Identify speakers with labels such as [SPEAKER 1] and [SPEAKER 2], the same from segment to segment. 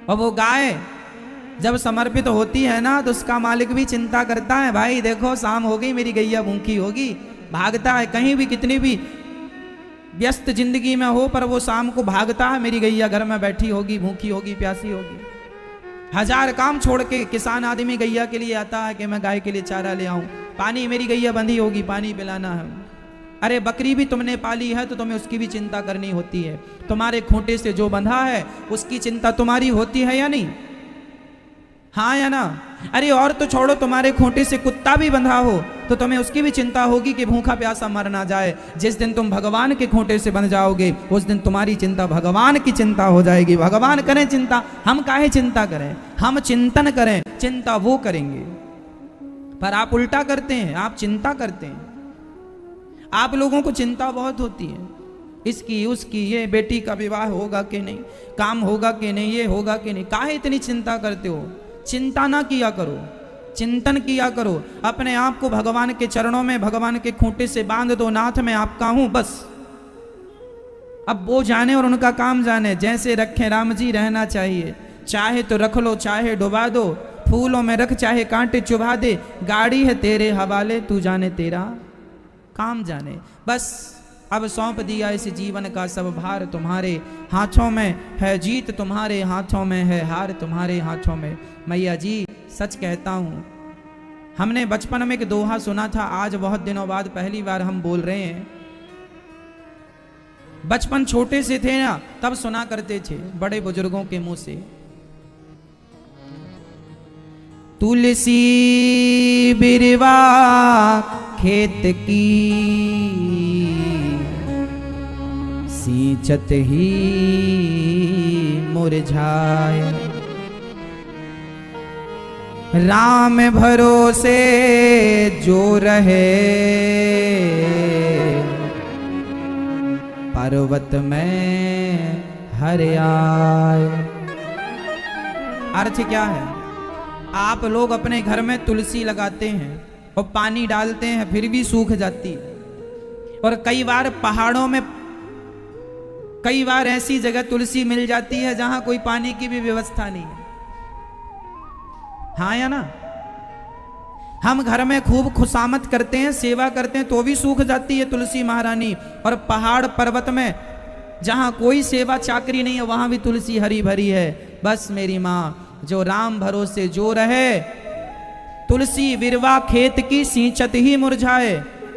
[SPEAKER 1] और वो गाय जब समर्पित होती है ना तो उसका मालिक भी चिंता करता है, भाई देखो शाम हो गई, मेरी गैया भूखी होगी। भागता है कहीं भी, कितनी भी व्यस्त जिंदगी में हो, पर वो शाम को भागता है, मेरी गैया घर में बैठी होगी, भूखी होगी, प्यासी होगी। हजार काम छोड़ के किसान आदमी गैया के लिए आता है कि मैं गाय के लिए चारा ले आऊं, पानी मेरी गैया बंधी होगी, पानी पिलाना है। अरे बकरी भी तुमने पाली है तो तुम्हें उसकी भी चिंता करनी होती है। तुम्हारे खूंटे से जो बंधा है उसकी चिंता तुम्हारी होती है या नहीं? हाँ या ना? अरे और तो छोड़ो, तुम्हारे खूंटे से कुत्ता भी बंधा हो तो तुम्हें उसकी भी चिंता होगी कि भूखा प्यासा मर ना जाए। जिस दिन तुम भगवान के खूंटे से बंध जाओगे उस दिन तुम्हारी चिंता भगवान की चिंता हो जाएगी। भगवान करें चिंता, हम काहे चिंता करें? हम चिंतन करें, चिंता वो करेंगे। पर आप उल्टा करते हैं, आप चिंता करते हैं। आप लोगों को चिंता बहुत होती है, इसकी उसकी, ये बेटी का विवाह होगा कि नहीं, काम होगा कि नहीं, ये होगा कि नहीं। काहे इतनी चिंता करते हो? चिंता ना किया करो, चिंतन किया करो। अपने आप को भगवान के चरणों में, भगवान के खूंटे से बांध दो, नाथ मैं आपका हूं बस। अब वो जाने और उनका काम जाने, जैसे रखे राम जी रहना चाहिए। चाहे तो रख लो, चाहे डुबा दो, फूलों में रख चाहे कांटे चुभा दे, गाड़ी है तेरे हवाले, तू जाने तेरा काम जाने। बस अब सौंप दिया इस जीवन का सब भार, तुम्हारे हाथों में है जीत, तुम्हारे हाथों में है हार, तुम्हारे हाथों में। मैया जी सच कहता हूं, हमने बचपन में एक दोहा सुना था, आज बहुत दिनों बाद पहली बार हम बोल रहे हैं। बचपन छोटे से थे ना तब सुना करते थे बड़े बुजुर्गों के मुंह से। तुलसी बिरवा खेत की सींचत ही मुरझाए, राम भरोसे जो रहे पर्वत में हरियाए। अर्थ क्या है? आप लोग अपने घर में तुलसी लगाते हैं और पानी डालते हैं फिर भी सूख जाती है। और कई बार पहाड़ों में, कई बार ऐसी जगह तुलसी मिल जाती है जहां कोई पानी की भी व्यवस्था नहीं है। हाँ या ना? हम घर में खूब खुशामद करते हैं, सेवा करते हैं तो भी सूख जाती है तुलसी महारानी। और पहाड़ पर्वत में जहां कोई सेवा चाकरी नहीं है वहां भी तुलसी हरी भरी है। बस मेरी माँ, जो राम भरोसे जो रहे, तुलसी विरवा खेत की सींचत ही मुरझाए,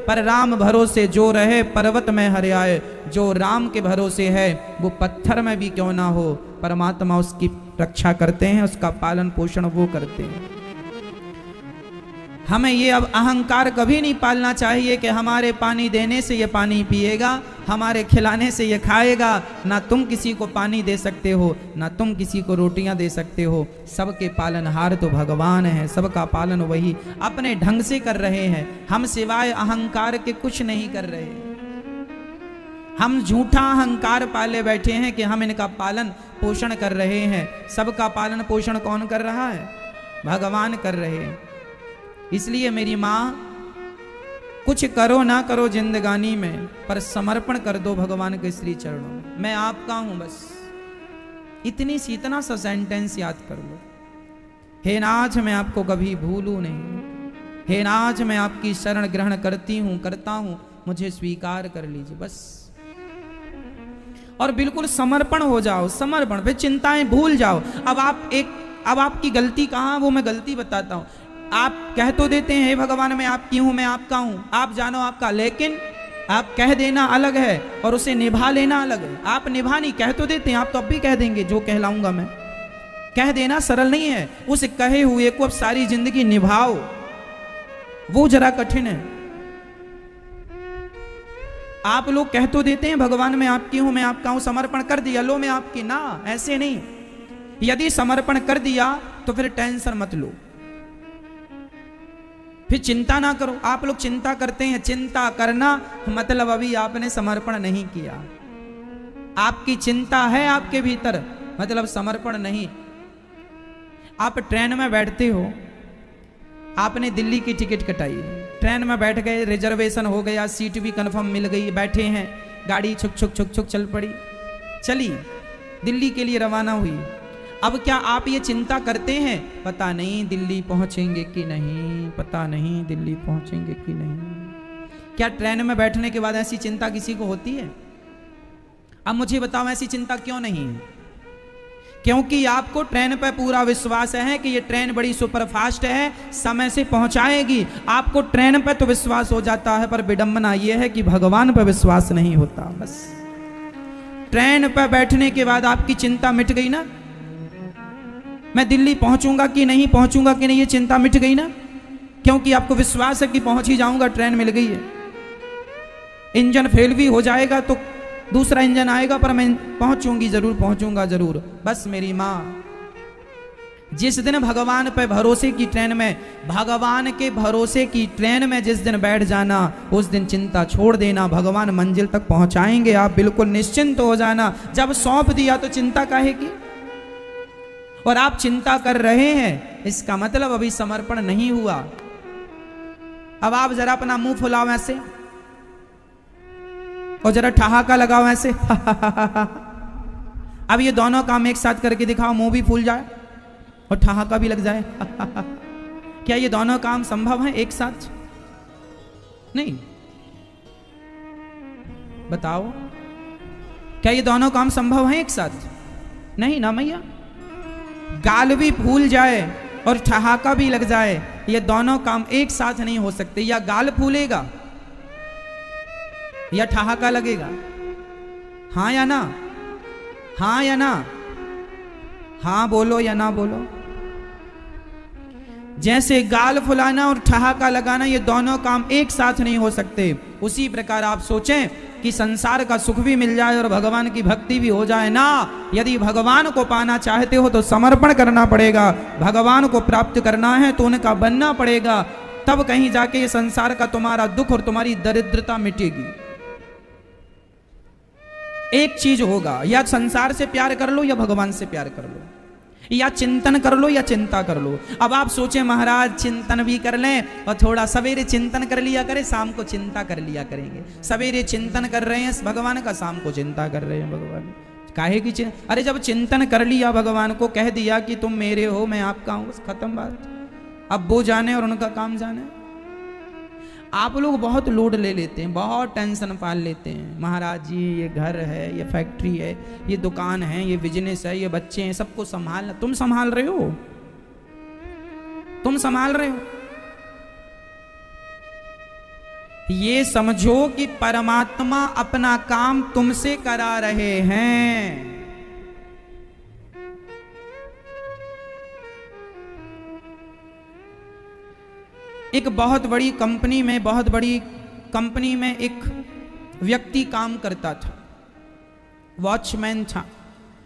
[SPEAKER 1] पर राम भरोसे जो रहे पर्वत में हरियाए। जो राम के भरोसे है वो पत्थर में भी क्यों ना हो, परमात्मा उसकी रक्षा करते हैं, उसका पालन पोषण वो करते हैं। हमें ये अब अहंकार कभी नहीं पालना चाहिए कि हमारे पानी देने से ये पानी पिएगा, हमारे खिलाने से ये खाएगा। ना तुम किसी को पानी दे सकते हो, ना तुम किसी को रोटियां दे सकते हो। सबके पालनहार तो भगवान है, सबका पालन वही अपने ढंग से कर रहे हैं। हम सिवाय अहंकार के कुछ नहीं कर रहे। हम झूठा अहंकार पाले बैठे हैं कि हम इनका पालन पोषण कर रहे हैं। सबका पालन पोषण कौन कर रहा है? भगवान कर रहे हैं। इसलिए मेरी माँ, कुछ करो ना करो जिंदगानी में, पर समर्पण कर दो भगवान के श्री चरणों में। मैं आपका हूं बस, इतनी सी, इतना सा सेंटेंस याद कर लो। हे नाथ मैं आपको कभी भूलूं नहीं, हे नाथ मैं आपकी शरण ग्रहण करती हूं, करता हूं, मुझे स्वीकार कर लीजिए बस। और बिल्कुल समर्पण हो जाओ, समर्पण, फिर चिंताएं भूल जाओ। अब आपकी गलती कहां, वो मैं गलती बताता हूं। आप कह तो देते हैं हे भगवान मैं आपकी हूं, मैं आपका हूं, आप जानो आपका, लेकिन आप कह देना अलग है और उसे निभा लेना अलग है। आप निभा नहीं, कह तो देते हैं, आप तो अब भी कह देंगे जो कहलाऊंगा मैं। कह देना सरल नहीं है, उस कहे हुए को अब सारी जिंदगी निभाओ, वो जरा कठिन है। आप लोग कह तो देते हैं भगवान मैं आपकी हूं, मैं आपका हूं, समर्पण कर दिया, लो मैं आपकी, ना ऐसे नहीं। यदि समर्पण कर दिया तो फिर टेंशन मत लो, फिर चिंता ना करो। आप लोग चिंता करते हैं, चिंता करना मतलब अभी आपने समर्पण नहीं किया। आपकी चिंता है आपके भीतर, मतलब समर्पण नहीं। आप ट्रेन में बैठते हो, आपने दिल्ली की टिकट कटाई, ट्रेन में बैठ गए, रिजर्वेशन हो गया, सीट भी कंफर्म मिल गई, बैठे हैं, गाड़ी छुक छुक छुक छुक चल पड़ी, चली, दिल्ली के लिए रवाना हुई। अब क्या आप ये चिंता करते हैं, पता नहीं दिल्ली पहुंचेंगे कि नहीं, पता नहीं दिल्ली पहुंचेंगे कि नहीं? क्या ट्रेन में बैठने के बाद ऐसी चिंता किसी को होती है? अब मुझे बताओ ऐसी चिंता क्यों नहीं है? क्योंकि आपको ट्रेन पर पूरा विश्वास है कि ये ट्रेन बड़ी सुपरफास्ट है, समय से पहुंचाएगी। आपको ट्रेन पर तो विश्वास हो जाता है, पर विडंबना ये है कि भगवान पर विश्वास नहीं होता। बस ट्रेन पर बैठने के बाद आपकी चिंता मिट गई ना, मैं दिल्ली पहुंचूंगा कि नहीं पहुंचूंगा कि नहीं, ये चिंता मिट गई ना, क्योंकि आपको विश्वास है कि पहुंच ही जाऊंगा, ट्रेन मिल गई है। इंजन फेल भी हो जाएगा तो दूसरा इंजन आएगा, पर मैं पहुंचूंगी जरूर, पहुंचूंगा जरूर। बस मेरी माँ, जिस दिन भगवान पे भरोसे की ट्रेन में, भगवान के भरोसे की ट्रेन में जिस दिन बैठ जाना, उस दिन चिंता छोड़ देना, भगवान मंजिल तक पहुंचाएंगे, आप बिल्कुल निश्चिंत हो जाना। जब सौंप दिया तो चिंता काहे की? और आप चिंता कर रहे हैं, इसका मतलब अभी समर्पण नहीं हुआ। अब आप जरा अपना मुंह फुलाओ ऐसे, और जरा ठहाका लगाओ ऐसे अब ये दोनों काम एक साथ करके दिखाओ, मुंह भी फूल जाए और ठहाका भी लग जाए क्या ये दोनों काम संभव है एक साथ? नहीं। बताओ, क्या ये दोनों काम संभव है एक साथ? नहीं ना मैया। गाल भी फूल जाए और ठहाका भी लग जाए, ये दोनों काम एक साथ नहीं हो सकते। या गाल फूलेगा या ठहाका लगेगा, हाँ या ना? हाँ या ना? हाँ बोलो या ना बोलो। जैसे गाल फुलाना और ठहाका लगाना, ये दोनों काम एक साथ नहीं हो सकते। उसी प्रकार आप सोचें कि संसार का सुख भी मिल जाए और भगवान की भक्ति भी हो जाए ना। यदि भगवान को पाना चाहते हो तो समर्पण करना पड़ेगा, भगवान को प्राप्त करना है तो उनका बनना पड़ेगा, तब कहीं जाके ये संसार का तुम्हारा दुख और तुम्हारी दरिद्रता मिटेगी। एक चीज होगा, या संसार से प्यार कर लो या भगवान से प्यार कर लो, या चिंतन कर लो या चिंता कर लो। अब आप सोचें महाराज चिंतन भी कर लें और थोड़ा सवेरे चिंतन कर लिया करें, शाम को चिंता कर लिया करेंगे। सवेरे चिंतन कर रहे हैं भगवान का, शाम को चिंता कर रहे हैं भगवान। काहे की चिंता? अरे जब चिंतन कर लिया, भगवान को कह दिया कि तुम मेरे हो मैं आपका हूं, बस खत्म बात। अब वो जाने और उनका काम जाने। आप लोग बहुत लोड ले लेते हैं, बहुत टेंशन पाल लेते हैं। महाराज जी ये घर है, ये फैक्ट्री है, ये दुकान है, ये बिजनेस है, ये बच्चे हैं, सबको संभालना। तुम संभाल रहे हो? तुम संभाल रहे हो? ये समझो कि परमात्मा अपना काम तुमसे करा रहे हैं। एक बहुत बड़ी कंपनी में एक व्यक्ति काम करता था, वॉचमैन था,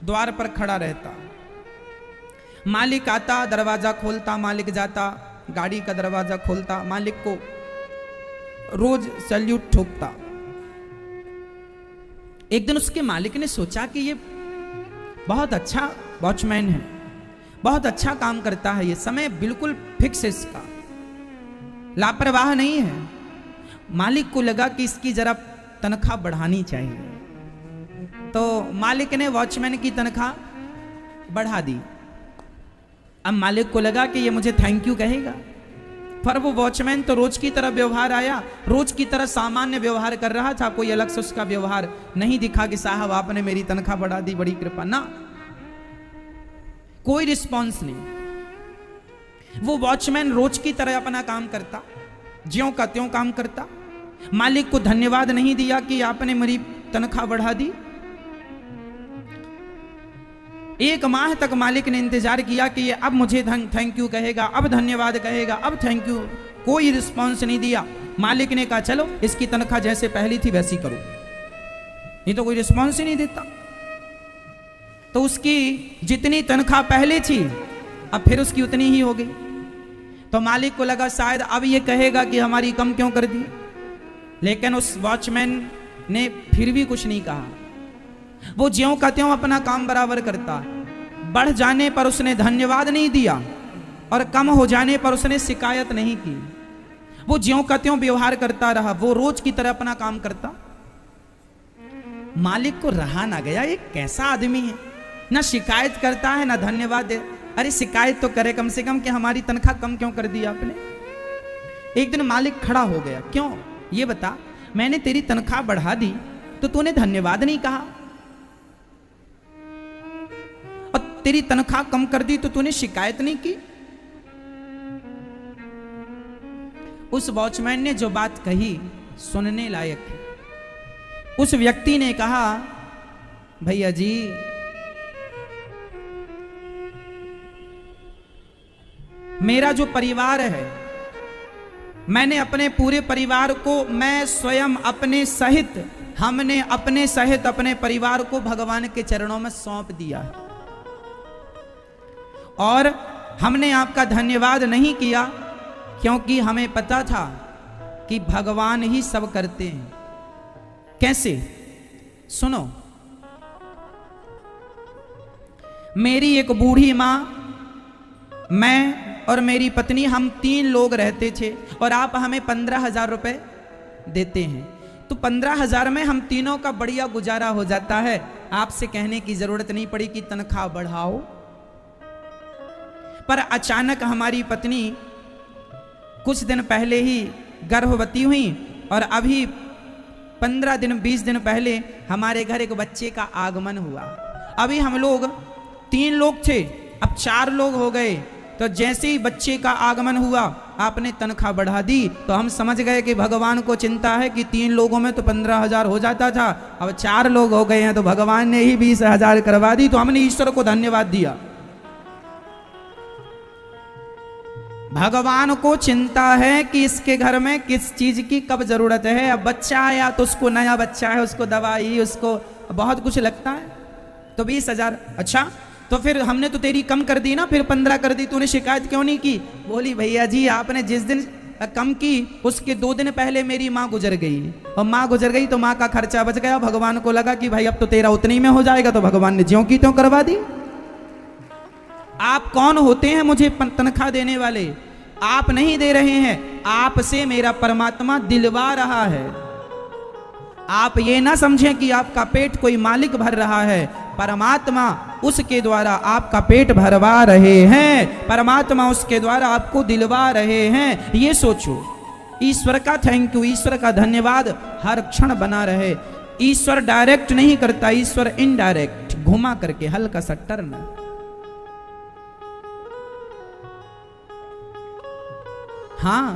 [SPEAKER 1] द्वार पर खड़ा रहता। मालिक आता, दरवाजा खोलता, मालिक जाता, गाड़ी का दरवाजा खोलता, मालिक को रोज सैल्यूट ठोकता। एक दिन उसके मालिक ने सोचा कि ये बहुत अच्छा वॉचमैन है, बहुत अच्छा काम करता है, ये समय बिल्कुल फिक्स है, इसका लापरवाह नहीं है। मालिक को लगा कि इसकी जरा तनख्वाह बढ़ानी चाहिए, तो मालिक ने वॉचमैन की तनख्वाह बढ़ा दी। अब मालिक को लगा कि ये मुझे थैंक यू कहेगा, पर वो वॉचमैन तो रोज की तरह व्यवहार आया, रोज की तरह सामान्य व्यवहार कर रहा था, कोई अलग से उसका व्यवहार नहीं दिखा कि साहब आपने मेरी तनख्वाह बढ़ा दी, बड़ी कृपा, ना, कोई रिस्पॉन्स नहीं। वो वॉचमैन रोज की तरह अपना काम करता, ज्यों का त्यों काम करता। मालिक को धन्यवाद नहीं दिया कि आपने मेरी तनख्वाह बढ़ा दी। एक माह तक मालिक ने इंतजार किया कि ये अब मुझे थैंक यू कहेगा, अब धन्यवाद कहेगा, अब थैंक यू। कोई रिस्पॉन्स नहीं दिया। मालिक ने कहा चलो इसकी तनख्वाह जैसे पहली थी वैसी करो, ये तो कोई रिस्पॉन्स ही नहीं देता। तो उसकी जितनी तनख्वाह पहले थी अब फिर उसकी उतनी ही हो गई। तो मालिक को लगा शायद अब ये कहेगा कि हमारी कम क्यों कर दी, लेकिन उस वॉचमैन ने फिर भी कुछ नहीं कहा। वो ज्यों का त्यों अपना काम बराबर करता। बढ़ जाने पर उसने धन्यवाद नहीं दिया और कम हो जाने पर उसने शिकायत नहीं की। वो ज्यों का त्यों व्यवहार करता रहा, वो रोज की तरह अपना काम करता। मालिक को रहा ना गया, ये कैसा आदमी है, ना शिकायत करता है ना धन्यवाद दे। अरे शिकायत तो करे कम से कम कि हमारी तनख्वाह कम क्यों कर दी आपने। एक दिन मालिक खड़ा हो गया, क्यों ये बता, मैंने तेरी तनख्वाह बढ़ा दी तो तूने धन्यवाद नहीं कहा, और तेरी तनख्वाह कम कर दी तो तूने शिकायत नहीं की। उस वॉचमैन ने जो बात कही सुनने लायक है। उस व्यक्ति ने कहा, भैया जी मेरा जो परिवार है, मैंने अपने पूरे परिवार को, मैं स्वयं अपने सहित, हमने अपने सहित अपने परिवार को भगवान के चरणों में सौंप दिया है, और हमने आपका धन्यवाद नहीं किया क्योंकि हमें पता था कि भगवान ही सब करते हैं। कैसे? सुनो, मेरी एक बूढ़ी मां, मैं और मेरी पत्नी, हम 3 लोग रहते थे, और आप हमें 15,000 रुपए देते हैं, तो 15,000 में हम तीनों का बढ़िया गुजारा हो जाता है। आपसे कहने की जरूरत नहीं पड़ी कि तनख्वाह बढ़ाओ। पर अचानक हमारी पत्नी कुछ दिन पहले ही गर्भवती हुई, और अभी 15 दिन 20 दिन पहले हमारे घर एक बच्चे का आगमन हुआ। अभी हम लोग 3 लोग थे, अब 4 लोग हो गए। तो जैसे ही बच्चे का आगमन हुआ आपने तनख्वाह बढ़ा दी, तो हम समझ गए कि भगवान को चिंता है कि 3 लोगों में तो 15,000 हो जाता था, अब 4 लोग हो गए हैं तो भगवान ने ही 20,000 करवा दी। तो हमने ईश्वर को धन्यवाद दिया। भगवान को चिंता है कि इसके घर में किस चीज की कब जरूरत है। अब बच्चा आया तो उसको, नया बच्चा है, उसको दवाई, उसको बहुत कुछ लगता है, तो 20,000। अच्छा, तो फिर हमने तो तेरी कम कर दी ना, फिर 15 कर दी, तूने शिकायत क्यों नहीं की? बोली, भैया जी आपने जिस दिन कम की उसके 2 दिन पहले मेरी माँ गुजर गई, और माँ गुजर गई तो माँ का खर्चा बच गया। भगवान को लगा कि भाई अब तो तेरा उतनी में हो जाएगा, तो भगवान ने ज्यों की त्यों करवा दी। आप कौन होते हैं मुझे तनख्वाह देने वाले? आप नहीं दे रहे हैं, आपसे मेरा परमात्मा दिलवा रहा है। आप ये ना समझें कि आपका पेट कोई मालिक भर रहा है, परमात्मा उसके द्वारा आपका पेट भरवा रहे हैं, परमात्मा उसके द्वारा आपको दिलवा रहे हैं। ये सोचो, ईश्वर का थैंक यू, ईश्वर का धन्यवाद हर क्षण बना रहे। ईश्वर डायरेक्ट नहीं करता, ईश्वर इनडायरेक्ट, घुमा करके हल्का सा टर्न। हाँ,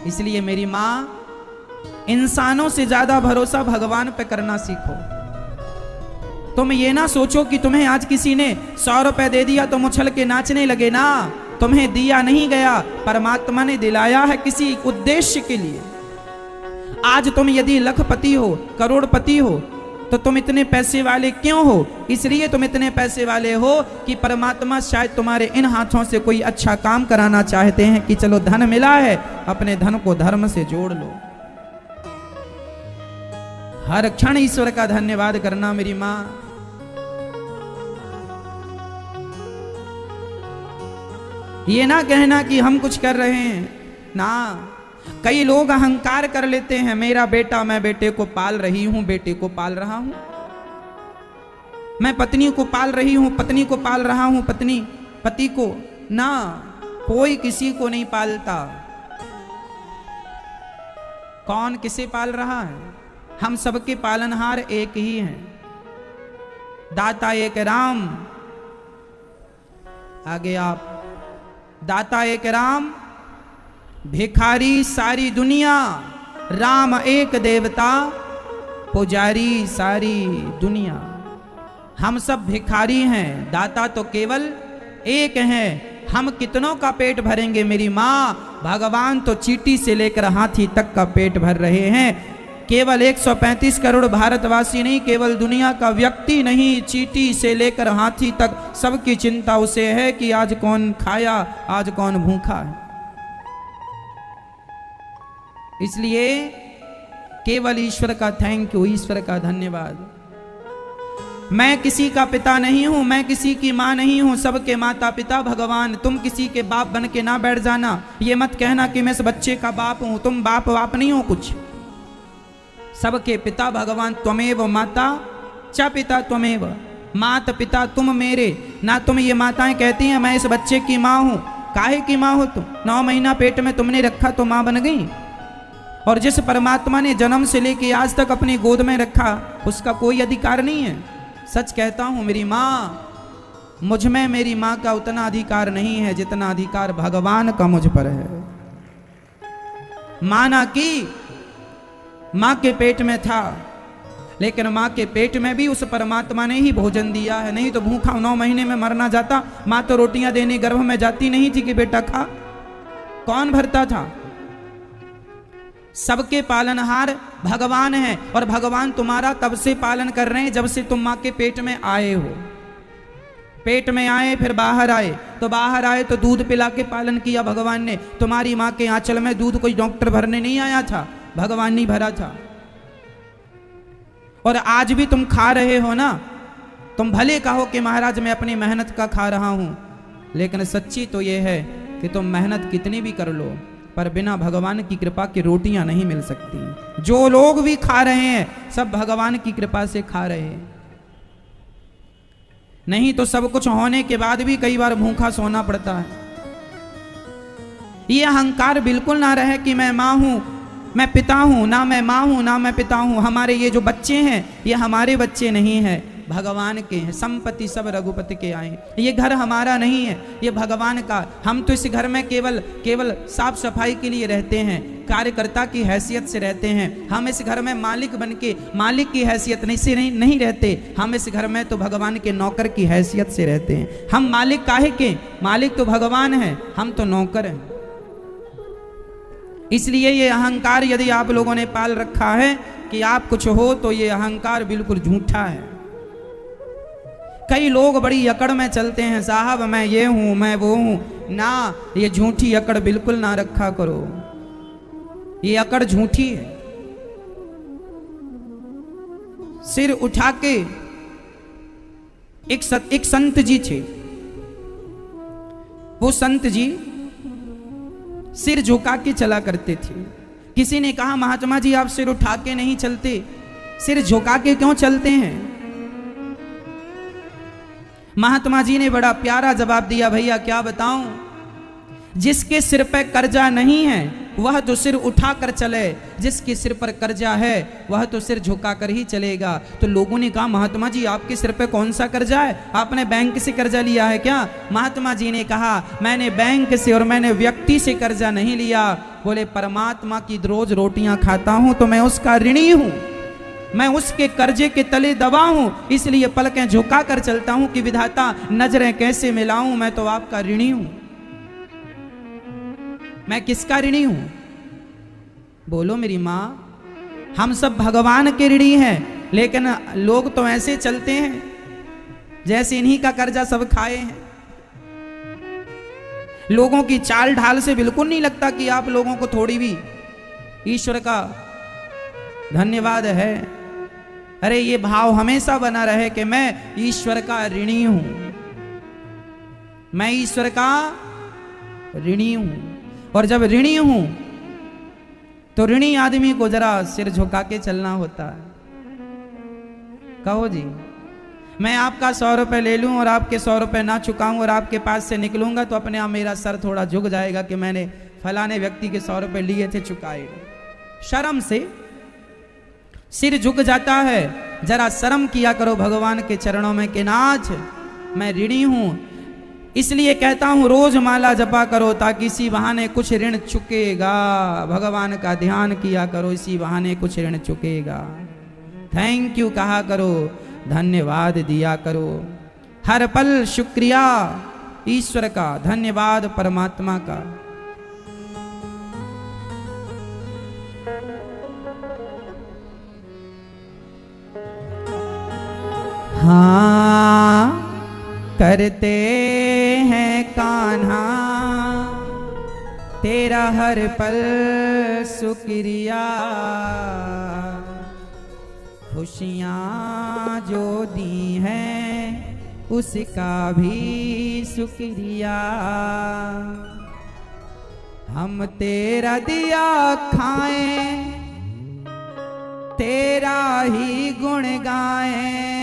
[SPEAKER 1] इसलिए मेरी मां, इंसानों से ज्यादा भरोसा भगवान पे करना सीखो। तुम ये ना सोचो कि तुम्हें आज किसी ने 100 रुपए दे दिया तो उछल के नाचने लगे ना। तुम्हें दिया नहीं गया, परमात्मा ने दिलाया है किसी उद्देश्य के लिए। आज तुम यदि लखपति हो, करोड़पति हो, तो तुम इतने पैसे वाले क्यों हो? इसलिए तुम इतने पैसे वाले हो कि परमात्मा शायद तुम्हारे इन हाथों से कोई अच्छा काम कराना चाहते हैं कि चलो धन मिला है, अपने धन को धर्म से जोड़ लो। हर क्षण ईश्वर का धन्यवाद करना मेरी मां। ये ना कहना कि हम कुछ कर रहे हैं ना। कई लोग अहंकार कर लेते हैं, मेरा बेटा, मैं बेटे को पाल रही हूं, बेटे को पाल रहा हूं, मैं पत्नी को पाल रही हूं, पत्नी को पाल रहा हूं, पत्नी पति को। ना, कोई किसी को नहीं पालता। कौन किसे पाल रहा है? हम सबके पालनहार एक ही हैं, दाता एक राम। आगे आप, दाता एक राम, भिखारी सारी दुनिया, राम एक देवता, पुजारी सारी दुनिया। हम सब भिखारी हैं, दाता तो केवल एक है। हम कितनों का पेट भरेंगे मेरी माँ? भगवान तो चींटी से लेकर हाथी तक का पेट भर रहे हैं। केवल 135 करोड़ भारतवासी नहीं, केवल दुनिया का व्यक्ति नहीं, चींटी से लेकर हाथी तक सबकी चिंता उसे है कि आज कौन खाया, आज कौन भूखा है। इसलिए केवल ईश्वर का थैंक यू, ईश्वर का धन्यवाद। मैं किसी का पिता नहीं हूं, मैं किसी की मां नहीं हूं, सबके माता पिता भगवान। तुम किसी के बाप बन के ना बैठ जाना। ये मत कहना कि मैं इस बच्चे का बाप हूं, तुम बाप नहीं हो कुछ। सबके पिता भगवान। त्वमेव माता च पिता त्वमेव, माता पिता तुम मेरे, ना तुम ये माताएं कहती हैं मैं इस बच्चे की माँ हूं। काहे की माँ हो तुम? 9 महीना पेट में तुमने रखा तो माँ बन गई। और जिस परमात्मा ने जन्म से लेके आज तक अपनी गोद में रखा उसका कोई अधिकार नहीं है। सच कहता हूं मेरी माँ, मुझ में मेरी माँ का उतना अधिकार नहीं है जितना अधिकार भगवान का मुझ पर है। माना कि माँ के पेट में था, लेकिन माँ के पेट में भी उस परमात्मा ने ही भोजन दिया है, नहीं तो भूखा 9 महीने में मरना जाता। माँ तो रोटियां देने गर्भ में जाती नहीं थी कि बेटा खा, कौन भरता था? सबके पालनहार भगवान है, और भगवान तुम्हारा तब से पालन कर रहे हैं जब से तुम माँ के पेट में आए हो। पेट में आए फिर बाहर आए, तो बाहर आए तो दूध पिला के पालन किया भगवान ने। तुम्हारी माँ के आंचल में दूध कोई डॉक्टर भरने नहीं आया था, भगवान नहीं भरा था। और आज भी तुम खा रहे हो ना, तुम भले कहो कि महाराज मैं अपनी मेहनत का खा रहा हूं, लेकिन सच्ची तो यह है कि तुम मेहनत कितनी भी कर लो पर बिना भगवान की कृपा की रोटियां नहीं मिल सकती। जो लोग भी खा रहे हैं सब भगवान की कृपा से खा रहे हैं, नहीं तो सब कुछ होने के बाद भी कई बार भूखा सोना पड़ता है। ये अहंकार बिल्कुल ना रहे कि मैं माँ हूं, मैं पिता हूं, ना मैं माँ हूं ना मैं पिता हूं। हमारे ये जो बच्चे हैं ये हमारे बच्चे नहीं हैं, भगवान के हैं। संपत्ति सब रघुपति के आए, ये घर हमारा नहीं है, ये भगवान का। हम तो इस घर में केवल साफ सफाई के लिए रहते हैं, कार्यकर्ता की हैसियत से रहते हैं। हम इस घर में मालिक बन के मालिक की हैसियत नहीं रहते। हम इस घर में तो भगवान के नौकर की हैसियत से रहते हैं। हम मालिक काहे के? मालिक तो भगवान है, हम तो नौकर हैं। इसलिए ये अहंकार यदि आप लोगों ने पाल रखा है कि आप कुछ हो, तो ये अहंकार बिल्कुल झूठा है। कई लोग बड़ी अकड़ में चलते हैं, साहब मैं ये हूं मैं वो हूं ना। ये झूठी अकड़ बिल्कुल ना रखा करो, ये अकड़ झूठी है। सिर उठा के एक संत जी थे, वो संत जी सिर झुका के चला करते थे। किसी ने कहा महात्मा जी आप सिर उठा के नहीं चलते, सिर झुका के क्यों चलते हैं? महात्मा जी ने बड़ा प्यारा जवाब दिया, भैया क्या बताऊं, जिसके सिर पे कर्जा नहीं है वह तो सिर उठा कर चले, जिसके सिर पर कर्जा है वह तो सिर झुका कर ही चलेगा। तो लोगों ने कहा महात्मा जी आपके सिर पे कौन सा कर्जा है, आपने बैंक से कर्जा लिया है क्या? महात्मा जी ने कहा मैंने बैंक से और मैंने व्यक्ति से कर्जा नहीं लिया। बोले परमात्मा की रोज रोटियां खाता हूं तो मैं उसका ऋणी हूं, मैं उसके कर्जे के तले दबा हूं, इसलिए पलकें झुका कर चलता हूं कि विधाता नजरें कैसे मिलाऊं, मैं तो आपका ऋणी हूं। मैं किसका ऋणी हूं? बोलो मेरी मां। हम सब भगवान के ऋणी हैं, लेकिन लोग तो ऐसे चलते हैं जैसे इन्हीं का कर्जा सब खाए हैं। लोगों की चाल ढाल से बिल्कुल नहीं लगता कि आप लोगों को थोड़ी भी ईश्वर का धन्यवाद है। अरे ये भाव हमेशा बना रहे कि मैं ईश्वर का ऋणी हूं, मैं ईश्वर का ऋणी हूं। और जब ऋणी हूं तो ऋणी आदमी को जरा सिर झुका के चलना होता है। कहो जी, मैं आपका 100 रुपए ले लूं और आपके 100 रुपए ना चुकाऊं और आपके पास से निकलूंगा तो अपने आप मेरा सर थोड़ा झुक जाएगा कि मैंने फलाने व्यक्ति के 100 रुपए लिए थे, चुकाए। शर्म से सिर झुक जाता है। जरा शर्म किया करो भगवान के चरणों में कि नाथ मैं ऋणी हूं, इसलिए कहता हूं रोज माला जपा करो ताकि इसी बहाने कुछ ऋण चुकेगा। भगवान का ध्यान किया करो, इसी बहाने कुछ ऋण चुकेगा। थैंक यू कहा करो, धन्यवाद दिया करो, हर पल शुक्रिया ईश्वर का, धन्यवाद परमात्मा का। हाँ करते हैं कान्हा तेरा हर पल शुक्रिया, खुशियाँ जो दी हैं उसका भी शुक्रिया। हम तेरा दिया खाएं, तेरा ही गुण गाएं,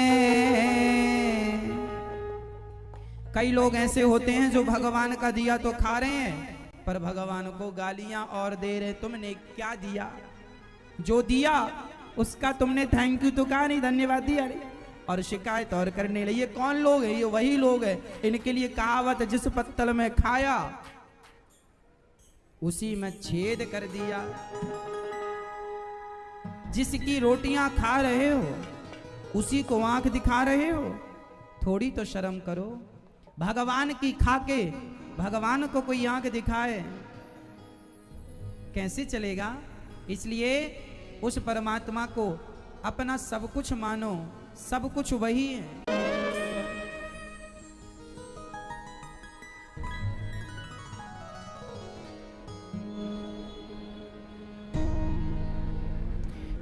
[SPEAKER 1] कई लोग ऐसे होते हैं जो भगवान का दिया तो खा रहे हैं, पर भगवान को गालियां और दे रहे। तुमने क्या दिया? जो दिया उसका तुमने थैंक यू तो कहा नहीं, धन्यवाद दिया रे, और शिकायत और करने लगे। ये कौन लोग हैं? ये वही लोग हैं, इनके लिए कहावत, जिस पत्तल में खाया उसी में छेद कर दिया। जिसकी रोटियां खा रहे हो उसी को आंख दिखा रहे हो, थोड़ी तो शर्म करो। भगवान की खा के भगवान को कोई आंख दिखाए कैसे चलेगा? इसलिए उस परमात्मा को अपना सब कुछ मानो, सब कुछ वही है।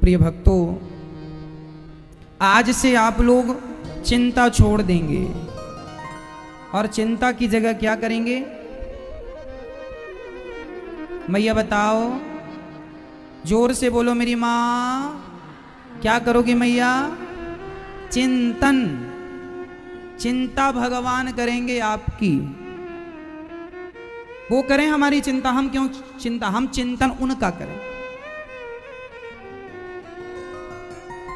[SPEAKER 1] प्रिय भक्तों, आज से आप लोग चिंता छोड़ देंगे और चिंता की जगह क्या करेंगे? मैया बताओ, जोर से बोलो मेरी माँ। क्या करोगी मैया? चिंतन, चिंता भगवान करेंगे आपकी। वो करें हमारी चिंता, हम क्यों चिंता? हम चिंतन उनका करें।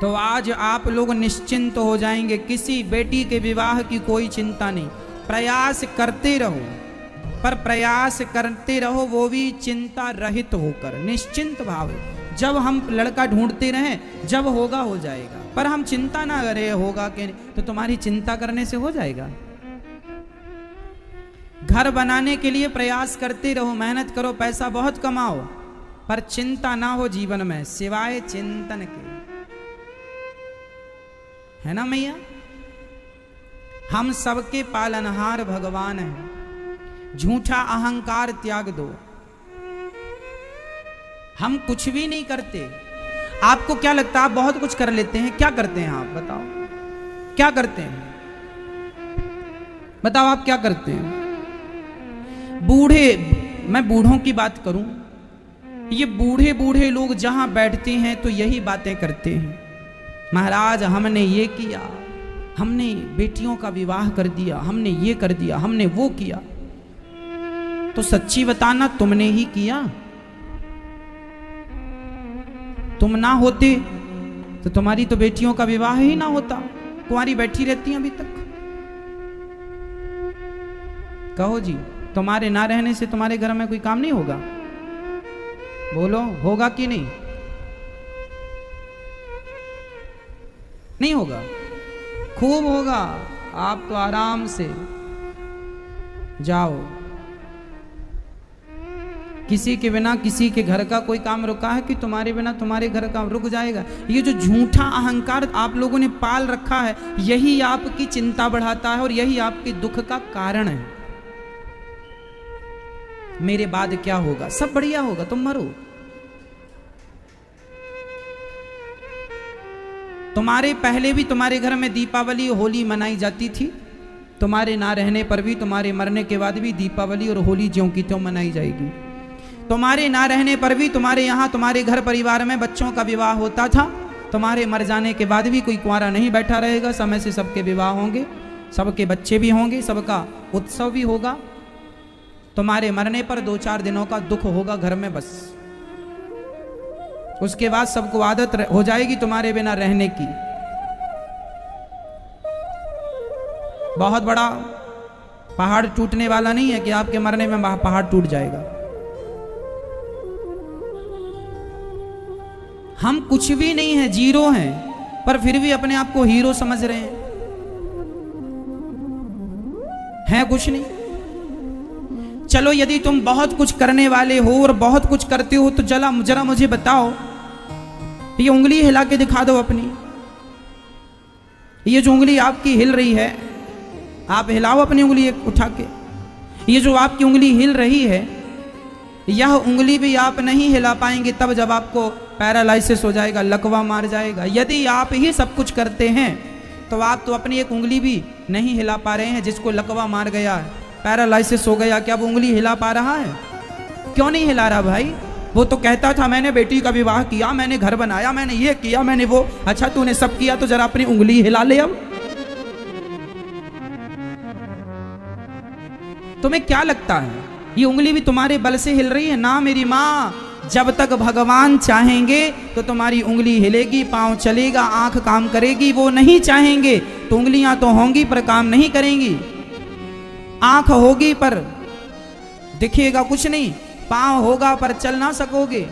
[SPEAKER 1] तो आज आप लोग निश्चिंत हो जाएंगे। किसी बेटी के विवाह की कोई चिंता नहीं। प्रयास करते रहो, पर प्रयास करते रहो वो भी चिंता रहित होकर, निश्चिंत भाव। जब हम लड़का ढूंढते रहें, जब होगा हो जाएगा, पर हम चिंता ना करें होगा कि नहीं। तो तुम्हारी चिंता करने से हो जाएगा। घर बनाने के लिए प्रयास करते रहो, मेहनत करो, पैसा बहुत कमाओ, पर चिंता ना हो जीवन में सिवाय चिंतन के। है ना मैया? हम सबके पालनहार भगवान हैं। झूठा अहंकार त्याग दो। हम कुछ भी नहीं करते। आपको क्या लगता है आप बहुत कुछ कर लेते हैं? क्या करते हैं आप? बताओ क्या करते हैं? बताओ आप क्या करते हैं? बूढ़े, मैं बूढ़ों की बात करूं, ये बूढ़े बूढ़े लोग जहां बैठते हैं तो यही बातें करते हैं। महाराज हमने ये किया, हमने बेटियों का विवाह कर दिया, हमने ये कर दिया, हमने वो किया। तो सच्ची बताना, तुमने ही किया? तुम ना होते तो तुम्हारी तो बेटियों का विवाह ही ना होता, कुंवारी बैठी रहती हैं अभी तक। कहो जी, तुम्हारे ना रहने से तुम्हारे घर में कोई काम नहीं होगा? बोलो, होगा कि नहीं? नहीं होगा? खूब होगा। आप तो आराम से जाओ। किसी के बिना किसी के घर का कोई काम रुका है कि तुम्हारे बिना तुम्हारे घर का रुक जाएगा? ये जो झूठा अहंकार आप लोगों ने पाल रखा है, यही आपकी चिंता बढ़ाता है और यही आपके दुख का कारण है। मेरे बाद क्या होगा? सब बढ़िया होगा, तुम मरो। तुम्हारे पहले भी तुम्हारे घर में दीपावली होली मनाई जाती थी। तुम्हारे ना रहने पर भी, तुम्हारे मरने के बाद भी दीपावली और होली ज्यों की त्यों मनाई जाएगी। तुम्हारे ना रहने पर भी तुम्हारे यहाँ, तुम्हारे घर परिवार में बच्चों का विवाह होता था। तुम्हारे मर जाने के बाद भी कोई कुंवारा नहीं बैठा रहेगा। समय से सबके विवाह होंगे, सबके बच्चे भी होंगे, सबका उत्सव भी होगा। तुम्हारे मरने पर 2-4 दिनों का दुख होगा घर में, बस। उसके बाद सबको आदत हो जाएगी तुम्हारे बिना रहने की। बहुत बड़ा पहाड़ टूटने वाला नहीं है कि आपके मरने में पहाड़ टूट जाएगा। हम कुछ भी नहीं है, जीरो हैं, पर फिर भी अपने आप को हीरो समझ रहे हैं। है कुछ नहीं। चलो, यदि तुम बहुत कुछ करने वाले हो और बहुत कुछ करते हो तो जरा मुझे बताओ, ये उंगली हिला के दिखा दो अपनी। ये जो उंगली आपकी हिल रही है, आप हिलाओ अपनी उंगली उठा के। ये जो आपकी उंगली हिल रही है, यह उंगली भी आप नहीं हिला पाएंगे तब जब आपको पैरालाइसिस हो जाएगा, लकवा मार जाएगा। यदि आप ही सब कुछ करते हैं तो आप तो अपनी एक उंगली भी नहीं हिला पा रहे हैं। जिसको लकवा मार गया है, पैरालाइसिस हो गया, क्या वो उंगली हिला पा रहा है? क्यों नहीं हिला रहा भाई? वो तो कहता था मैंने बेटी का विवाह किया, मैंने घर बनाया, मैंने ये किया, मैंने वो। अच्छा, तूने सब किया तो जरा अपनी उंगली हिला ले। अब तुम्हें क्या लगता है ये उंगली भी तुम्हारे बल से हिल रही है? ना मेरी माँ, जब तक भगवान चाहेंगे तो तुम्हारी उंगली हिलेगी, पांव चलेगा, आंख काम करेगी। वो नहीं चाहेंगे तो उंगलियां तो होंगी पर काम नहीं करेंगी। आंख होगी पर दिखेगा कुछ नहीं, पांव होगा पर चल ना सकोगे।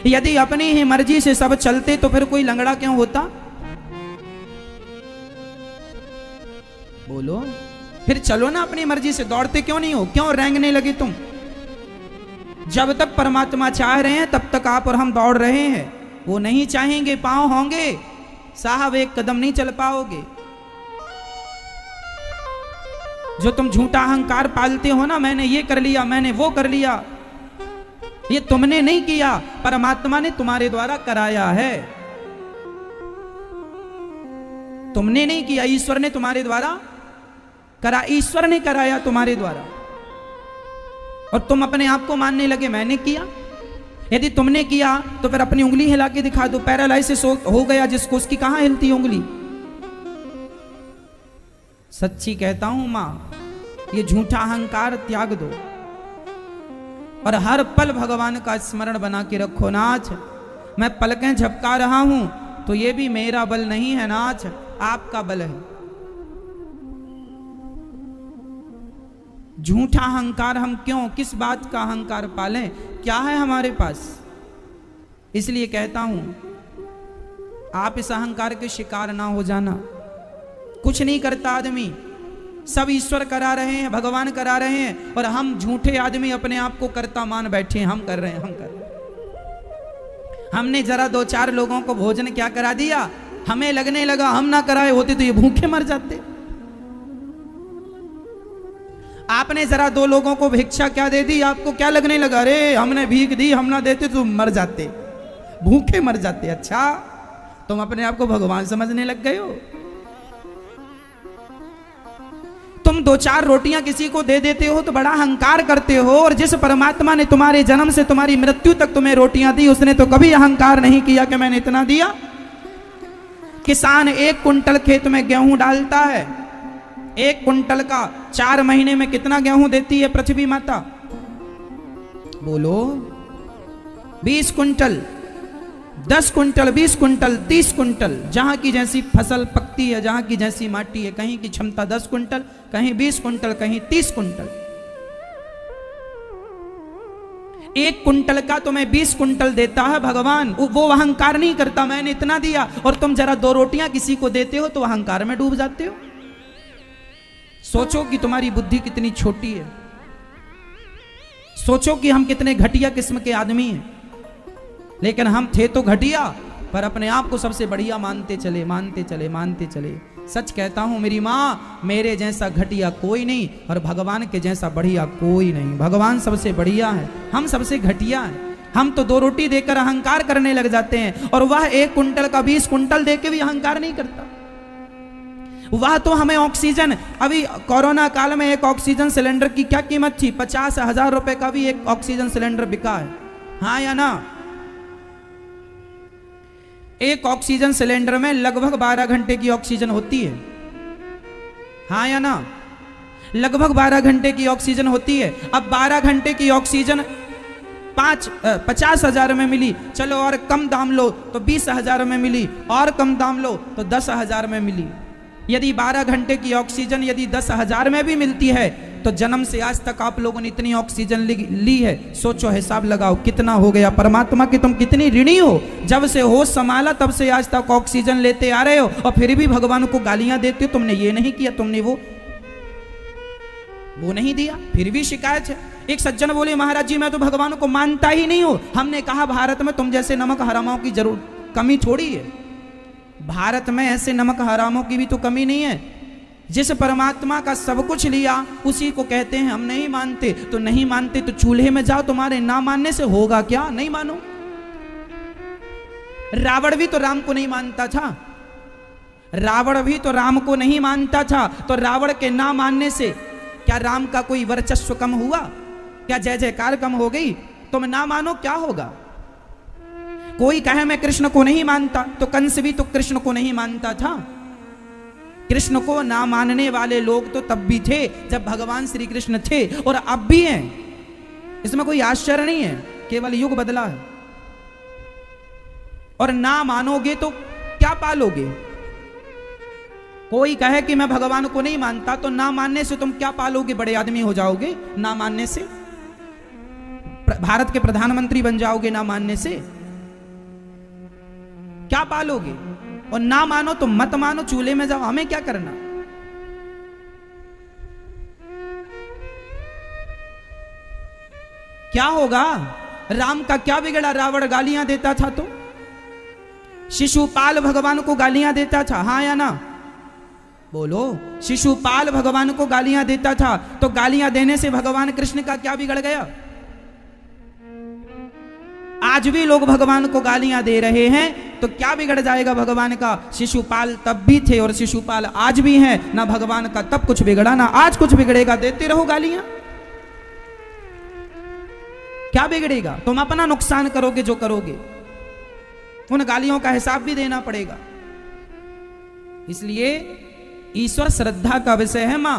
[SPEAKER 1] यदि अपनी ही मर्जी से सब चलते तो फिर कोई लंगड़ा क्यों होता? बोलो, फिर चलो ना अपनी मर्जी से, दौड़ते क्यों नहीं हो? क्यों रेंगने लगे तुम? जब तक परमात्मा चाह रहे हैं तब तक आप और हम दौड़ रहे हैं। वो नहीं चाहेंगे, पांव होंगे, साहब एक कदम नहीं चल पाओगे। जो तुम झूठा अहंकार पालते हो ना, मैंने ये कर लिया, मैंने वो कर लिया, ये तुमने नहीं किया, परमात्मा ने तुम्हारे द्वारा कराया है। तुमने नहीं किया, ईश्वर ने तुम्हारे द्वारा करा, ईश्वर ने कराया तुम्हारे द्वारा। और तुम अपने आप को मानने लगे मैंने किया। यदि तुमने किया तो फिर अपनी उंगली हिला के दिखा दो। पैरालाइसिस हो गया जिसको, उसकी कहां हिलती उंगली? सच्ची कहता हूं मां, ये झूठा अहंकार त्याग दो और हर पल भगवान का स्मरण बना के रखो। नाथ, मैं पलकें झपका रहा हूं तो ये भी मेरा बल नहीं है नाथ, आपका बल है। झूठा अहंकार हम क्यों, किस बात का अहंकार पालें? क्या है हमारे पास? इसलिए कहता हूं आप इस अहंकार के शिकार ना हो जाना। कुछ नहीं करता आदमी, सब ईश्वर करा रहे हैं, भगवान करा रहे हैं, और हम झूठे आदमी अपने आप को कर्ता मान बैठे हैं। हम कर रहे हैं, हम कर रहे हैं। हमने जरा दो चार लोगों को भोजन क्या करा दिया, हमें लगने लगा हम ना कराए होते तो ये भूखे मर जाते। आपने जरा दो लोगों को भिक्षा क्या दे दी, आपको क्या लगने लगा, अरे हमने भीख दी, हम ना देते तो मर जाते, भूखे मर जाते। अच्छा, तुम अपने आप को भगवान समझने लग गए हो। तुम दो चार रोटियां किसी को दे देते हो तो बड़ा अहंकार करते हो, और जिस परमात्मा ने तुम्हारे जन्म से तुम्हारी मृत्यु तक तुम्हें रोटियां दी, उसने तो कभी अहंकार नहीं किया कि मैंने इतना दिया। किसान 1 कुंटल खेत में गेहूं डालता है, 1 कुंटल का 4 महीने में कितना गेहूं देती है पृथ्वी माता? बोलो, 20 कुंटल, 10 कुंटल, 20 कुंटल, 30 कुंटल। जहां की जैसी फसल पकती है, जहां की जैसी माटी है, कहीं की क्षमता 10 कुंटल, कहीं 20 कुंटल, कहीं 30 कुंटल। 1 कुंटल का तुम्हें 20 कुंटल देता है भगवान। वो अहंकार नहीं करता मैंने इतना दिया, और तुम जरा 2 रोटियां किसी को देते हो तो अहंकार में डूब जाते हो। सोचो कि तुम्हारी बुद्धि कितनी छोटी है, सोचो कि हम कितने घटिया किस्म के आदमी हैं। लेकिन हम थे तो घटिया, पर अपने आप को सबसे बढ़िया मानते चले, मानते चले, मानते चले। सच कहता हूं मेरी माँ, मेरे जैसा घटिया कोई नहीं और भगवान के जैसा बढ़िया कोई नहीं। भगवान सबसे बढ़िया है, हम सबसे घटिया हैं। हम तो 2 रोटी देकर अहंकार करने लग जाते हैं, और वह 1 कुंटल का 20 कुंटल देकर भी अहंकार नहीं करता। वह तो हमें ऑक्सीजन, अभी कोरोना काल में एक ऑक्सीजन सिलेंडर की क्या कीमत थी? 50,000 रुपए का भी एक ऑक्सीजन सिलेंडर बिका है, हाँ या ना? एक ऑक्सीजन सिलेंडर में लगभग 12 घंटे की ऑक्सीजन होती है, हाँ या ना? लगभग 12 घंटे की ऑक्सीजन होती है। अब 12 घंटे की ऑक्सीजन 50,000 में मिली, चलो और कम दाम लो तो 20,000 में मिली, और कम दाम लो तो 10,000 में मिली। यदि 12 घंटे की ऑक्सीजन यदि 10,000 में भी मिलती है तो जन्म से आज तक आप लोगों ने इतनी ऑक्सीजन ली है, सोचो, हिसाब लगाओ कितना हो गया। परमात्मा की तुम कितनी ऋणी हो, जब से होश संभाला तब से आज तक ऑक्सीजन लेते आ रहे हो, और फिर भी भगवान को गालियां देते हो। तुमने ये नहीं किया, तुमने वो नहीं दिया, फिर भी शिकायत है। एक सज्जन बोले, महाराज जी मैं तो भगवान को मानता ही नहीं हूं। हमने कहा, भारत में तुम जैसे नमक हरामों की जरूर कमी थोड़ी है, भारत में ऐसे नमक हरामों की भी तो कमी नहीं है। जिस परमात्मा का सब कुछ लिया उसी को कहते हैं हम नहीं मानते। तो नहीं मानते तो चूल्हे में जाओ, तुम्हारे ना मानने से होगा क्या? नहीं मानो। रावण भी तो राम को नहीं मानता था, रावण भी तो राम को नहीं मानता था। तो रावण के ना मानने से क्या राम का कोई वर्चस्व कम हुआ? क्या जय जयकार कम हो गई? तुम ना मानो क्या होगा? कोई कहे मैं कृष्ण को नहीं मानता, तो कंस भी तो कृष्ण को नहीं मानता था। कृष्ण को ना मानने वाले लोग तो तब भी थे जब भगवान श्री कृष्ण थे, और अब भी हैं। इसमें कोई आश्चर्य नहीं है, केवल युग बदला है। और ना मानोगे तो क्या पालोगे? कोई कहे कि मैं भगवान को नहीं मानता, तो ना मानने से तुम क्या पालोगे? बड़े आदमी हो जाओगे ना मानने से? भारत के प्रधानमंत्री बन जाओगे ना मानने से? क्या पालोगे? और ना मानो तो मत मानो, चूल्हे में जाओ, हमें क्या करना? क्या होगा? राम का क्या बिगड़ा? रावण गालियां देता था तो? शिशुपाल भगवान को गालियां देता था, हाँ या ना? बोलो। शिशुपाल भगवान को गालियां देता था, तो गालियां देने से भगवान कृष्ण का क्या बिगड़ गया? आज भी लोग भगवान को गालियां दे रहे हैं, तो क्या बिगड़ जाएगा भगवान का? शिशुपाल तब भी थे और शिशुपाल आज भी हैं। ना भगवान का तब कुछ बिगड़ा, ना आज कुछ बिगड़ेगा। देते रहो गालियां, क्या बिगड़ेगा? तुम अपना नुकसान करोगे जो करोगे, उन गालियों का हिसाब भी देना पड़ेगा। इसलिए ईश्वर श्रद्धा का विषय है मां,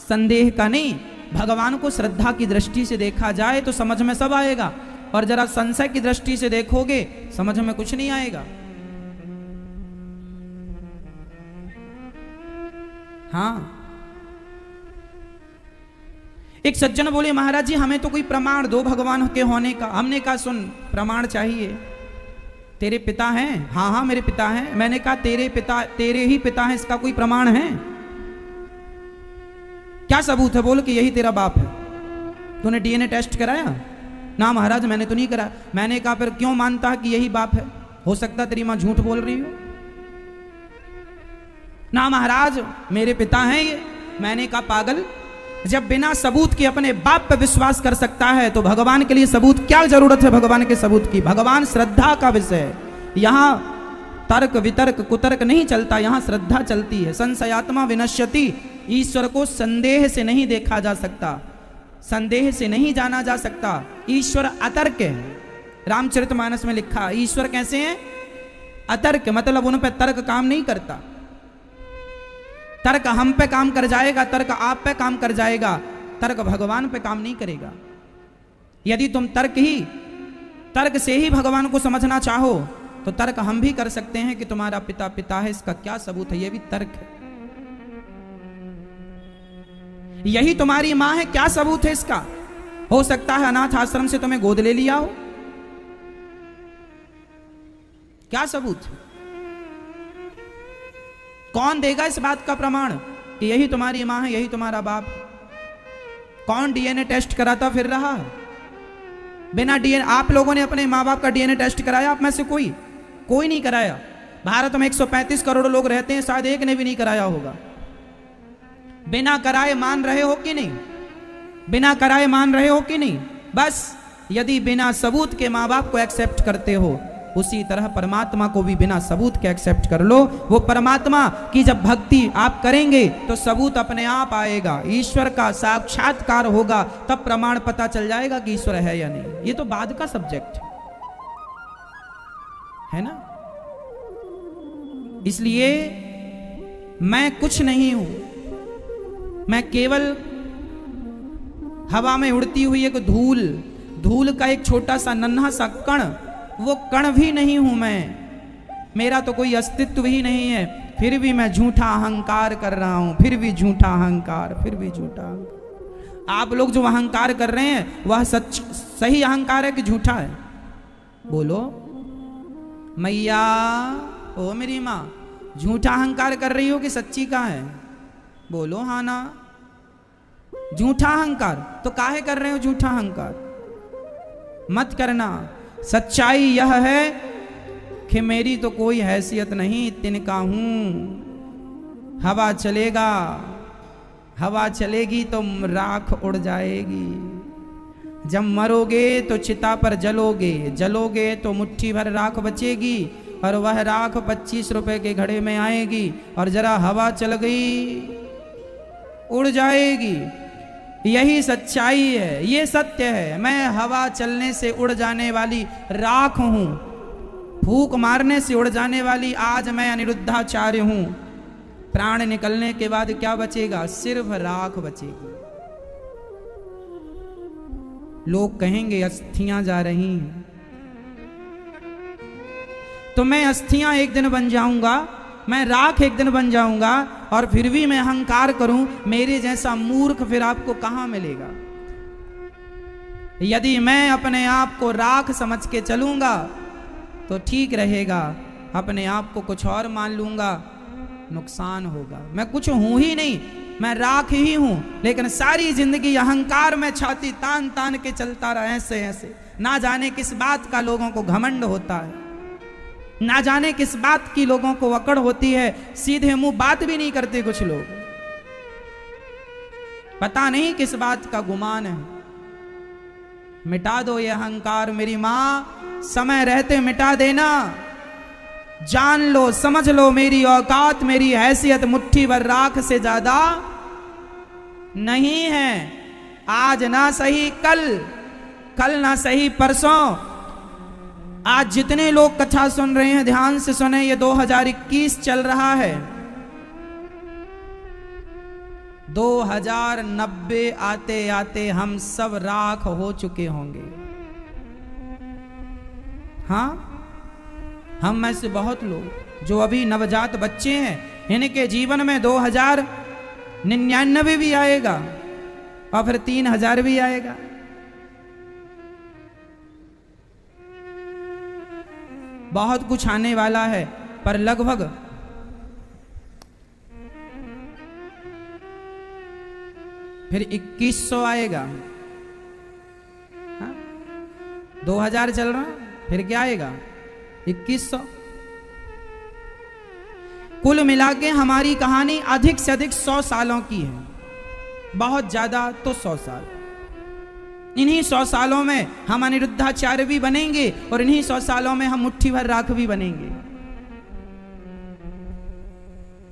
[SPEAKER 1] संदेह का नहीं। भगवान को श्रद्धा की दृष्टि से देखा जाए तो समझ में सब आएगा, और जरा संशय की दृष्टि से देखोगे समझ में कुछ नहीं आएगा। हाँ, एक सज्जन बोले महाराज जी हमें तो कोई प्रमाण दो भगवान के होने का। हमने कहा सुन, प्रमाण चाहिए। तेरे पिता हैं? हाँ हाँ मेरे पिता हैं। मैंने कहा तेरे पिता तेरे ही पिता हैं, इसका कोई प्रमाण है? क्या सबूत है? बोल कि यही तेरा बाप है। तूने डीएनए टेस्ट कराया? ना महाराज मैंने तो नहीं करा। मैंने कहा फिर क्यों मानता है कि यही बाप है? हो सकता तेरी मां झूठ बोल रही हो। ना महाराज मेरे पिता हैं ये। मैंने कहा पागल, जब बिना सबूत के अपने बाप पर विश्वास कर सकता है तो भगवान के लिए सबूत क्या जरूरत है? भगवान के सबूत की। भगवान श्रद्धा का विषय है। यहां तर्क वितर्क कुतर्क नहीं चलता, यहां श्रद्धा चलती है। संशयात्मा विनश्यति। ईश्वर को संदेह से नहीं देखा जा सकता, संदेह से नहीं जाना जा सकता। ईश्वर अतर्क है। रामचरितमानस में लिखा ईश्वर कैसे हैं? अतर्क, मतलब उन पे तर्क काम नहीं करता। तर्क हम पे काम कर जाएगा, तर्क आप पे काम कर जाएगा, तर्क भगवान पे काम नहीं करेगा। यदि तुम तर्क से ही भगवान को समझना चाहो तो तर्क हम भी कर सकते हैं कि तुम्हारा पिता पिता है, इसका क्या सबूत है? यह भी तर्क है। यही तुम्हारी मां है, क्या सबूत है इसका? हो सकता है अनाथ आश्रम से तुम्हें गोद ले लिया हो, क्या सबूत है? कौन देगा इस बात का प्रमाण कि यही तुम्हारी मां है, यही तुम्हारा बाप है? कौन डीएनए टेस्ट कराता फिर रहा है? बिना डीएनए, आप लोगों ने अपने मां बाप का डीएनए टेस्ट कराया? आप में से कोई नहीं कराया। भारत में 135 करोड़ लोग रहते हैं, शायद एक ने भी नहीं कराया होगा। बिना कराए मान रहे हो कि नहीं? बिना कराए मान रहे हो कि नहीं? बस यदि बिना सबूत के मां बाप को एक्सेप्ट करते हो, उसी तरह परमात्मा को भी बिना सबूत के एक्सेप्ट कर लो। वो परमात्मा की जब भक्ति आप करेंगे तो सबूत अपने आप आएगा, ईश्वर का साक्षात्कार होगा, तब प्रमाण पता चल जाएगा कि ईश्वर है या नहीं। ये तो बाद का सब्जेक्ट है ना। इसलिए मैं कुछ नहीं हूं, मैं केवल हवा में उड़ती हुई एक धूल का एक छोटा सा नन्हा सा कण, वो कण भी नहीं हूं मैं। मेरा तो कोई अस्तित्व ही नहीं है, फिर भी मैं झूठा अहंकार कर रहा हूं, फिर भी झूठा अहंकार, फिर भी झूठा अहंकार। आप लोग जो अहंकार कर रहे हैं वह सही अहंकार है कि झूठा है? बोलो मैया, ओ मेरी माँ, झूठा अहंकार कर रही हो कि सच्ची का है? बोलो हाँ ना। झूठा अहंकार तो काहे कर रहे हो? झूठा अहंकार मत करना। सच्चाई यह है कि मेरी तो कोई हैसियत नहीं, तिनका हूं। हवा चलेगा, हवा चलेगी तो राख उड़ जाएगी। जब मरोगे तो चिता पर जलोगे, जलोगे तो मुट्ठी भर राख बचेगी, और वह राख 25 रुपए के घड़े में आएगी, और जरा हवा चल गई उड़ जाएगी। यही सच्चाई है, ये सत्य है। मैं हवा चलने से उड़ जाने वाली राख हूं, फूंक मारने से उड़ जाने वाली आज मैं अनिरुद्धाचार्य हूं। प्राण निकलने के बाद क्या बचेगा? सिर्फ राख बचेगी। लोग कहेंगे अस्थियां जा रही हैं, तो मैं अस्थियां एक दिन बन जाऊंगा, मैं राख एक दिन बन जाऊंगा, और फिर भी मैं अहंकार करूं, मेरे जैसा मूर्ख फिर आपको कहां मिलेगा। यदि मैं अपने आप को राख समझ के चलूंगा तो ठीक रहेगा, अपने आप को कुछ और मान लूंगा नुकसान होगा। मैं कुछ हूं ही नहीं, मैं राख ही हूं, लेकिन सारी जिंदगी अहंकार में छाती तान तान के चलता रहा ऐसे ऐसे। ना जाने किस बात का लोगों को घमंड होता है, ना जाने किस बात की लोगों को अकड़ होती है, सीधे मुंह बात भी नहीं करते कुछ लोग, पता नहीं किस बात का गुमान है। मिटा दो ये अहंकार मेरी मां, समय रहते मिटा देना। जान लो समझ लो मेरी औकात, मेरी हैसियत मुट्ठी भर राख से ज्यादा नहीं है। आज ना सही कल, कल ना सही परसों। आज जितने लोग कथा सुन रहे हैं ध्यान से सुने, ये 2021 चल रहा है, 2090 आते आते हम सब राख हो चुके होंगे। हाँ, हम में से बहुत लोग जो अभी नवजात बच्चे हैं, इनके जीवन में 2099 भी आएगा और फिर 3000 भी आएगा। बहुत कुछ आने वाला है, पर लगभग फिर 2100 आएगा। हाँ? 2000 चल रहा, फिर क्या आएगा? 2100। कुल मिला के हमारी कहानी अधिक से अधिक 100 सालों की है, बहुत ज्यादा तो 100 साल। इन्हीं 100 सालों में हम अनिरुद्धाचार्य भी बनेंगे और इन्हीं 100 सालों में हम मुट्ठी भर राख भी बनेंगे।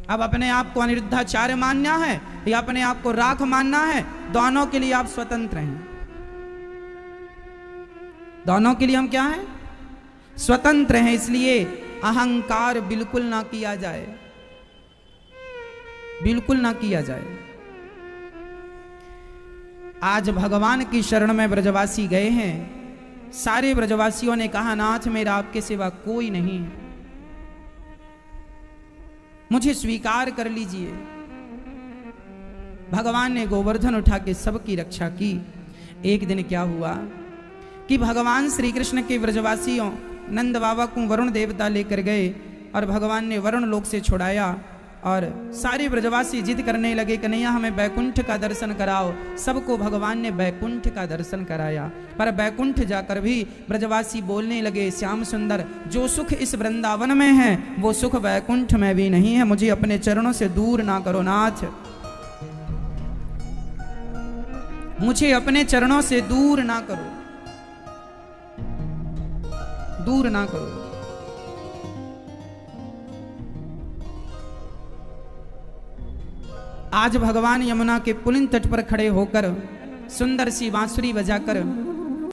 [SPEAKER 1] अब अपने आप को अनिरुद्धाचार्य मानना है या अपने आप को राख मानना है, दोनों के लिए आप स्वतंत्र हैं। दोनों के लिए हम क्या हैं? स्वतंत्र हैं। इसलिए अहंकार बिल्कुल ना किया जाए, बिल्कुल ना किया जाए। आज भगवान की शरण में ब्रजवासी गए हैं, सारे ब्रजवासियों ने कहा नाथ मेरा आपके सिवा कोई नहीं है, मुझे स्वीकार कर लीजिए। भगवान ने गोवर्धन उठा के सबकी रक्षा की। एक दिन क्या हुआ कि भगवान श्री कृष्ण के ब्रजवासियों नंद बाबा को वरुण देवता लेकर गए और भगवान ने वरुण लोक से छुड़ाया और सारे ब्रजवासी जिद करने लगे कन्हैया हमें बैकुंठ का दर्शन कराओ। सबको भगवान ने बैकुंठ का दर्शन कराया, पर बैकुंठ जाकर भी ब्रजवासी बोलने लगे श्याम सुंदर, जो सुख इस वृंदावन में है वो सुख बैकुंठ में भी नहीं है, मुझे अपने चरणों से दूर ना करो नाथ, मुझे अपने चरणों से दूर ना करो, दूर ना करो। आज भगवान यमुना के पुलिन तट पर खड़े होकर सुंदर सी बांसुरी बजाकर